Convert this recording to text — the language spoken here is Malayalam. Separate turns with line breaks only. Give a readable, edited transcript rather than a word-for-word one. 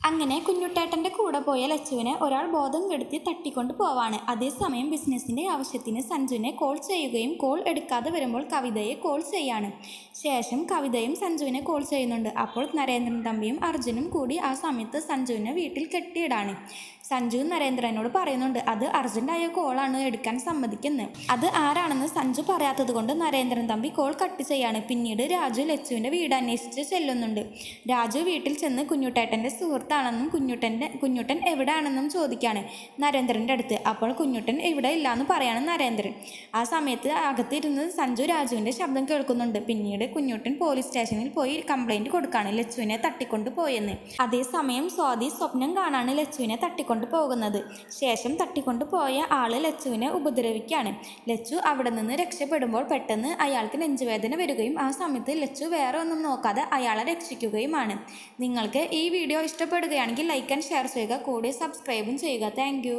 അങ്ങനെ കുഞ്ഞുട്ടേട്ടൻ്റെ കൂടെ പോയ ലച്ചുവിനെ ഒരാൾ ബോധം കെടുത്തി തട്ടിക്കൊണ്ട് പോവാണ്. അതേസമയം ബിസിനസ്സിൻ്റെ ആവശ്യത്തിന് സഞ്ജുവിനെ കോൾ ചെയ്യുകയും കോൾ എടുക്കാതെ വരുമ്പോൾ കവിതയെ കോൾ ചെയ്യാണ്. ശേഷം കവിതയും സഞ്ജുവിനെ കോൾ ചെയ്യുന്നുണ്ട്. അപ്പോൾ നരേന്ദ്രൻ തമ്പിയും അർജുനും കൂടി ആ സമയത്ത് സഞ്ജുവിനെ വീട്ടിൽ കെട്ടിയിടാണ്. സഞ്ജു നരേന്ദ്രനോട് പറയുന്നുണ്ട് അത് അർജൻറ്റായ കോളാണ്, എടുക്കാൻ സമ്മതിക്കുന്നത്. അത് ആരാണെന്ന് സഞ്ജു പറയാത്തത് കൊണ്ട് നരേന്ദ്രൻ തമ്പി കോൾ കട്ട് ചെയ്യാണ്. പിന്നീട് രാജു ലച്ചുവിൻ്റെ വീട് അന്വേഷിച്ച് ചെല്ലുന്നുണ്ട്. രാജു വീട്ടിൽ ചെന്ന് കുഞ്ഞുട്ടേട്ടൻ്റെ സുഹൃത്താണെന്നും കുഞ്ഞുട്ടൻ എവിടെയാണെന്നും ചോദിക്കുകയാണ് നരേന്ദ്രൻ്റെ അടുത്ത്. അപ്പോൾ കുഞ്ഞുട്ടൻ ഇവിടെ ഇല്ലയെന്ന് പറയാണ് നരേന്ദ്രൻ. ആ സമയത്ത് അകത്തിരുന്ന് സഞ്ജു രാജുവിൻ്റെ ശബ്ദം കേൾക്കുന്നുണ്ട്. പിന്നീട് കുഞ്ഞുട്ടൻ പോലീസ് സ്റ്റേഷനിൽ പോയി കംപ്ലൈൻറ്റ് കൊടുക്കുകയാണ് ലച്ചുവിനെ തട്ടിക്കൊണ്ട് പോയെന്ന്. അതേസമയം സ്വാതി സ്വപ്നം കാണാണ് ലച്ചുവിനെ തട്ടിക്കൊണ്ട് പോകുന്നത്. ശേഷം തട്ടിക്കൊണ്ട് പോയ ആള് ലച്ചുവിനെ ഉപദ്രവിക്കുകയാണ്. ലച്ചു അവിടെ നിന്ന് രക്ഷപ്പെടുമ്പോൾ പെട്ടെന്ന് അയാൾക്ക് നെഞ്ചുവേദന വരികയും ആ സമയത്ത് ലച്ചു വേറെ ഒന്നും നോക്കാതെ അയാളെ രക്ഷിക്കുകയുമാണ്. നിങ്ങൾക്ക് ഈ വീഡിയോ ഇഷ്ടപ്പെടുകയാണെങ്കിൽ ലൈക്ക് ആൻഡ് ഷെയർ ചെയ്യുക, കൂടി സബ്സ്ക്രൈബും ചെയ്യുക. താങ്ക്